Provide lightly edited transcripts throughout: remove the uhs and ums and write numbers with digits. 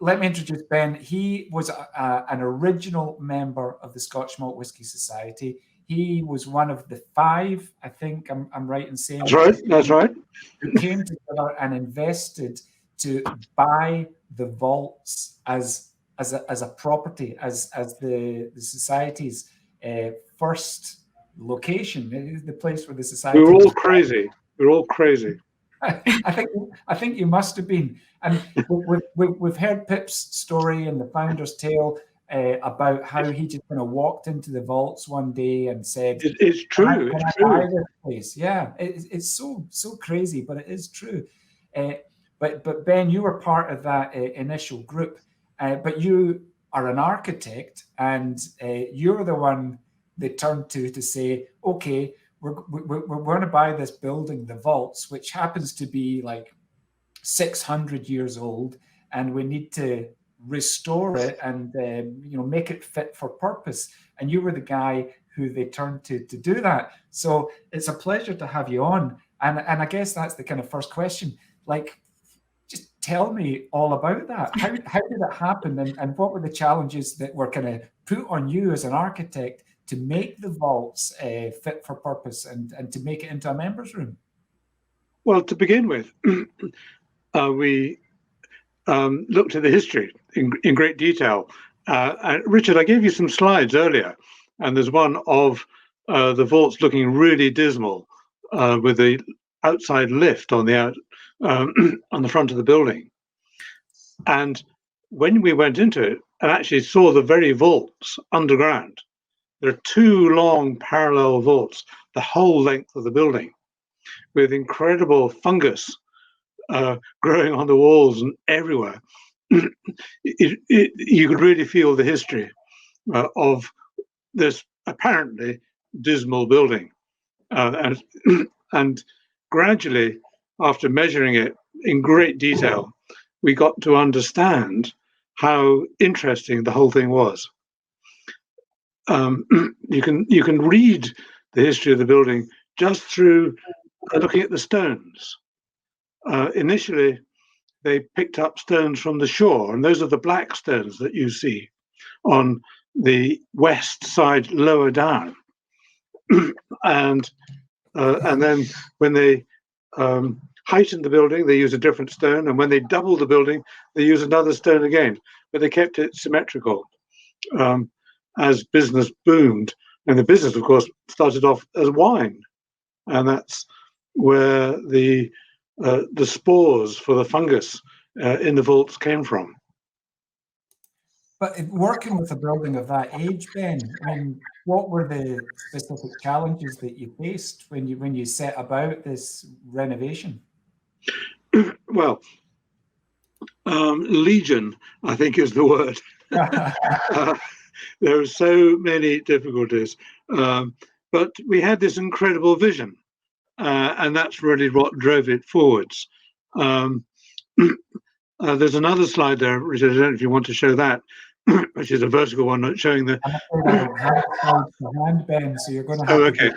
let me introduce Ben. He was an original member of the Scotch Malt Whisky Society. He was one of the five, I think I'm right in saying That's right. That's right. who came together and invested to buy the vaults as a property, as the society's first location, the place where the society We were all was. crazy. We were all crazy. I think you must have been. And we've heard Pip's story and the founder's tale about how he just kind of walked into the vaults one day and said, It's true. Can It's I buy true. this place? Yeah, it's so crazy, but it is true. Uh, but Ben, you were part of that initial group, but you are an architect, and you're the one they turned to say, okay, we're going to buy this building, the vaults, which happens to be like 600 years old, and we need to restore it and make it fit for purpose. And you were the guy who they turned to do that. So it's a pleasure to have you on. And I guess that's the kind of first question. Like, just tell me all about that. How did it happen, and what were the challenges that were kind of put on you as an architect to make the vaults fit for purpose and to make it into a members room? Well, to begin with, we looked at the history in great detail. Richard, I gave you some slides earlier, and there's one of the vaults looking really dismal with the outside lift on the on the front of the building. And when we went into it and actually saw the very vaults underground, there are two long parallel vaults the whole length of the building, with incredible fungus growing on the walls and everywhere. You could really feel the history of this apparently dismal building. And gradually, after measuring it in great detail, we got to understand how interesting the whole thing was. You can read the history of the building just through looking at the stones. Initially, they picked up stones from the shore, and those are the black stones that you see on the west side lower down. and then when they heightened the building, they use a different stone, and when they doubled the building, they use another stone again. But they kept it symmetrical as business boomed, and the business, of course, started off as wine, and that's where the spores for the fungus in the vaults came from. But working with a building of that age, Ben, I mean, what were the specific challenges that you faced when you set about this renovation? Well, legion, I think, is the word. There are so many difficulties, but we had this incredible vision, and that's really what drove it forwards. There's another slide there, Richard. I don't know if you want to show that, which is a vertical one showing the. Hand, Ben, so you're going to have to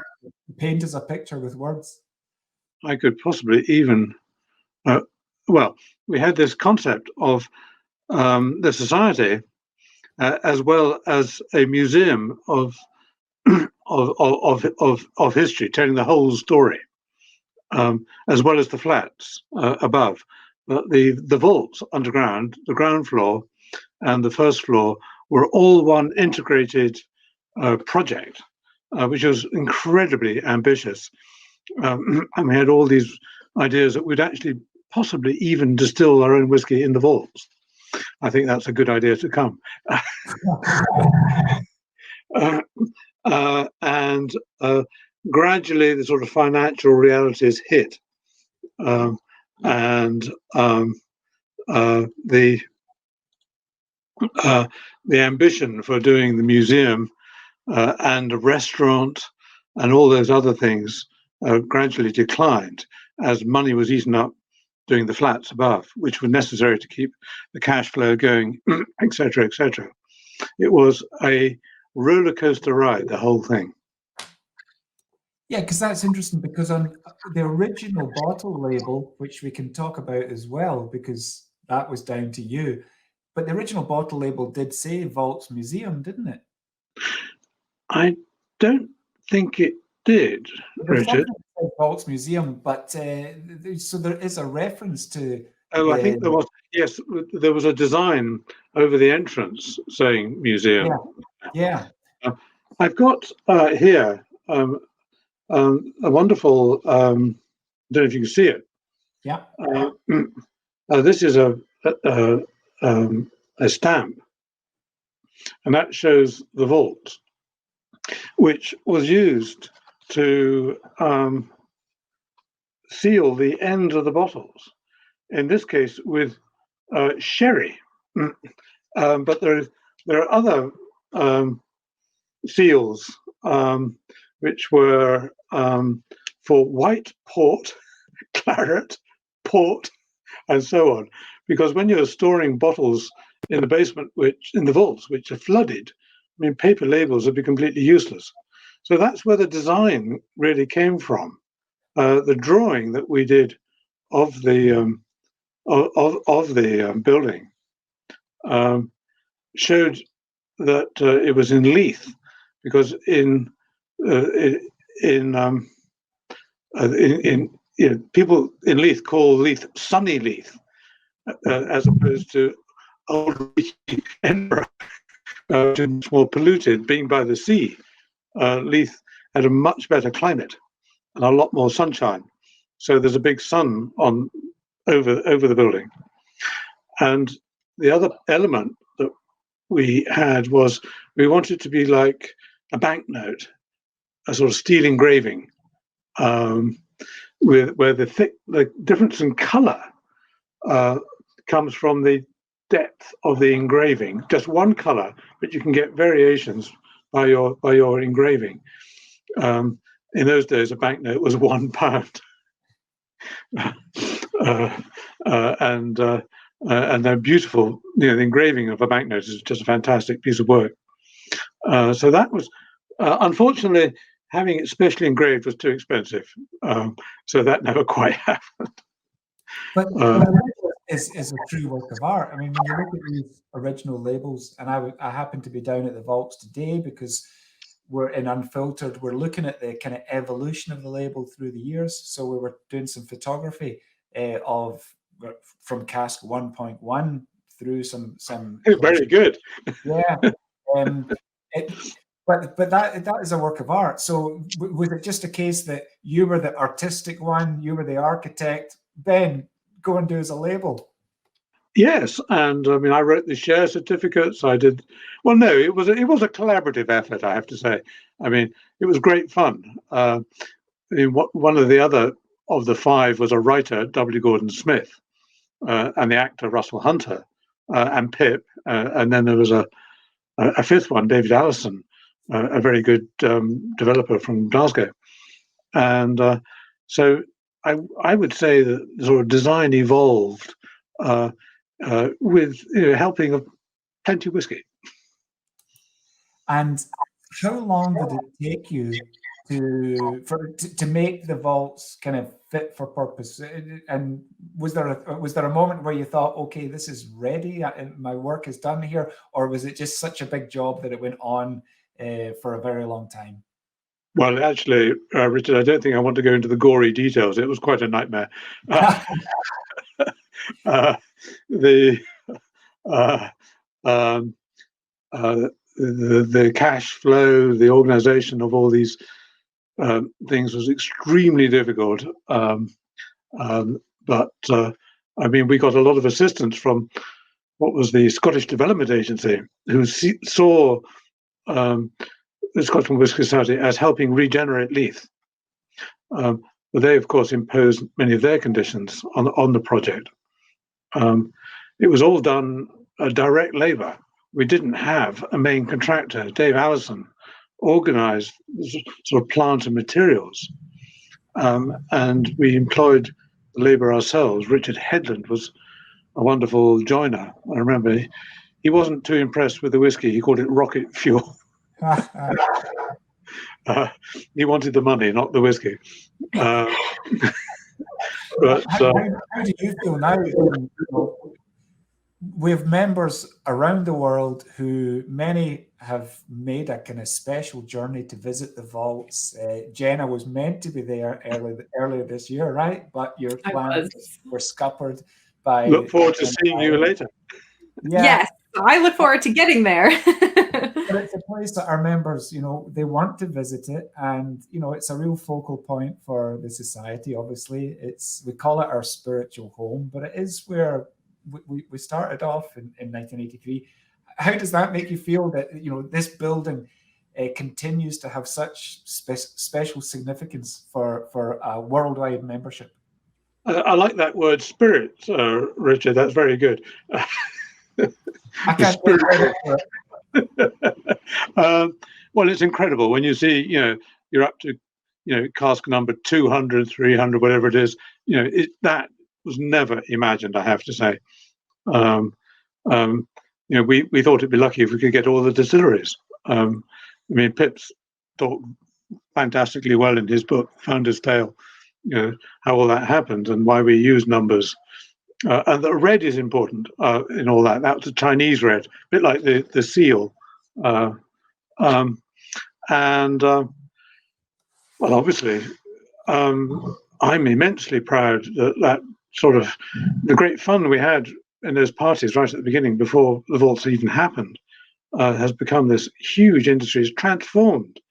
paint us a picture with words. I could possibly even. Well, we had this concept of the society as well as a museum of history, telling the whole story, as well as the flats above. The vaults underground, the ground floor and the first floor were all one integrated project, which was incredibly ambitious. And we had all these ideas that we'd actually possibly even distill our own whiskey in the vaults. I think that's a good idea to come. And gradually the sort of financial realities hit. The ambition for doing the museum and a restaurant and all those other things gradually declined as money was eaten up doing the flats above, which were necessary to keep the cash flow going, etc., etc. It was a roller coaster ride, the whole thing. Yeah, because that's interesting, because on the original bottle label, which we can talk about as well, because that was down to you, But the original bottle label did say Vaults Museum, didn't it? I don't think it did, There's Richard. something that said Vaults Museum, but so there is a reference to. Oh, I think there was. Yes, there was a design over the entrance saying museum. Yeah. I've got here a wonderful. I don't know if you can see it. Yeah. This is a stamp, and that shows the vault, which was used to seal the end of the bottles. In this case, with sherry, but there are other seals which were for white port, claret, port, and so on. Because when you're storing bottles in the basement, in the vaults, which are flooded, I mean, paper labels would be completely useless. So that's where the design really came from. The drawing that we did of the building showed that it was in Leith, because people in Leith call Leith sunny Leith, as opposed to old Edinburgh, which is much more polluted, being by the sea. Leith had a much better climate and a lot more sunshine, so there's a big sun over the building. And the other element that we had was we wanted to be like a banknote, a sort of steel engraving, where the difference in color comes from the depth of the engraving. Just one color, but you can get variations by your engraving. In those days, a banknote was £1, and they're beautiful. The engraving of a banknote is just a fantastic piece of work. So that was, unfortunately, having it specially engraved was too expensive. So that never quite happened. But is a true work of art. I mean, when you look at these original labels, and I happen to be down at the vaults today because we're in Unfiltered. We're looking at the kind of evolution of the label through the years. So we were doing some photography from cask 1.1 through some. Very good. Yeah. But that is a work of art. So was it just a case that you were the artistic one, you were the architect, Ben, go and do as a label? Yes, and I mean, I wrote the share certificates. I did. Well, no, it was a collaborative effort, I have to say. I mean, it was great fun. One of the other of the five was a writer, W. Gordon Smith, and the actor Russell Hunter, and Pip, and then there was a fifth one, David Allison, a very good developer from Glasgow, and so I would say that the sort of design evolved with helping of Plenty Whiskey. And how long did it take you to make the vaults kind of fit for purpose? And was there a moment where you thought, okay, this is ready, my work is done here, or was it just such a big job that it went on for a very long time? Well, actually, Richard, I don't think I want to go into the gory details. It was quite a nightmare. The cash flow, the organization of all these things was extremely difficult. But I mean, we got a lot of assistance from what was the Scottish Development Agency, who saw the Scotch Malt Whisky Society as helping regenerate Leith. But they, of course, imposed many of their conditions on the project. It was all done direct labour. We didn't have a main contractor. Dave Allison organised sort of plant and materials, and we employed the labour ourselves. Richard Headland was a wonderful joiner. I remember he wasn't too impressed with the whiskey. He called it rocket fuel. He wanted the money, not the whiskey. But how do you feel now? we have members around the world who many have made a kind of special journey to visit the vaults. Jenna was meant to be there earlier this year, right? But your plans were scuppered by. Look forward to seeing you later. Yeah. Yes, I look forward to getting there. But it's a place that our members, they want to visit it, and it's a real focal point for the society. Obviously, we call it our spiritual home, but it is where we started off in 1983. How does that make you feel that this building continues to have such special significance for a worldwide membership? I like that word, spirit, Richard. That's very good. I can't take credit for it. Well, it's incredible when you see, you're up to, cask number 200, 300, whatever it is. That was never imagined, I have to say. We thought it'd be lucky if we could get all the distilleries. Pip's talked fantastically well in his book, Founder's Tale, how all that happened and why we use numbers. And the red is important in all that. That was a Chinese red, a bit like the seal. Well, obviously, I'm immensely proud that sort of the great fun we had in those parties right at the beginning, before the vaults even happened, has become this huge industry. It's transformed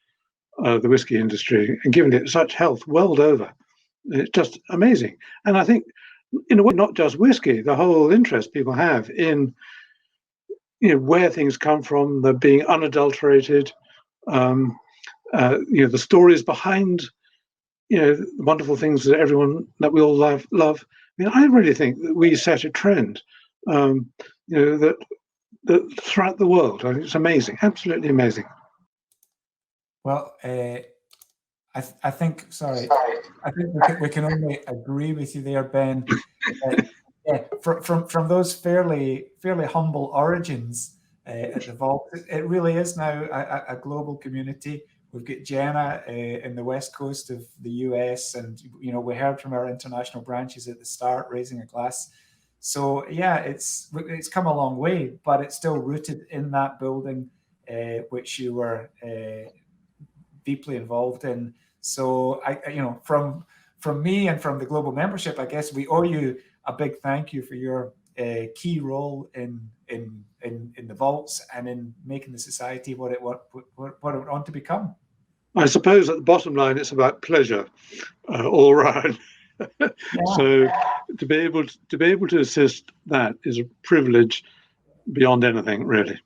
the whiskey industry and given it such health world over. It's just amazing. And I think, in a way, not just whiskey, the whole interest people have in where things come from, the being unadulterated, the stories behind the wonderful things that we all love. I really think that we set a trend that throughout the world. I think it's amazing, absolutely amazing. Well, I think we can only agree with you there, Ben. From those fairly humble origins at the vault, it really is now a global community. We've got Jenna in the west coast of the US, and we heard from our international branches at the start, raising a glass. So yeah, it's come a long way, but it's still rooted in that building, which you were deeply involved in. So from me and from the global membership, I guess we owe you a big thank you for your key role in the vaults and in making the society what it went on to become. I suppose at the bottom line, it's about pleasure all round. Yeah. So to be able to assist that is a privilege beyond anything, really.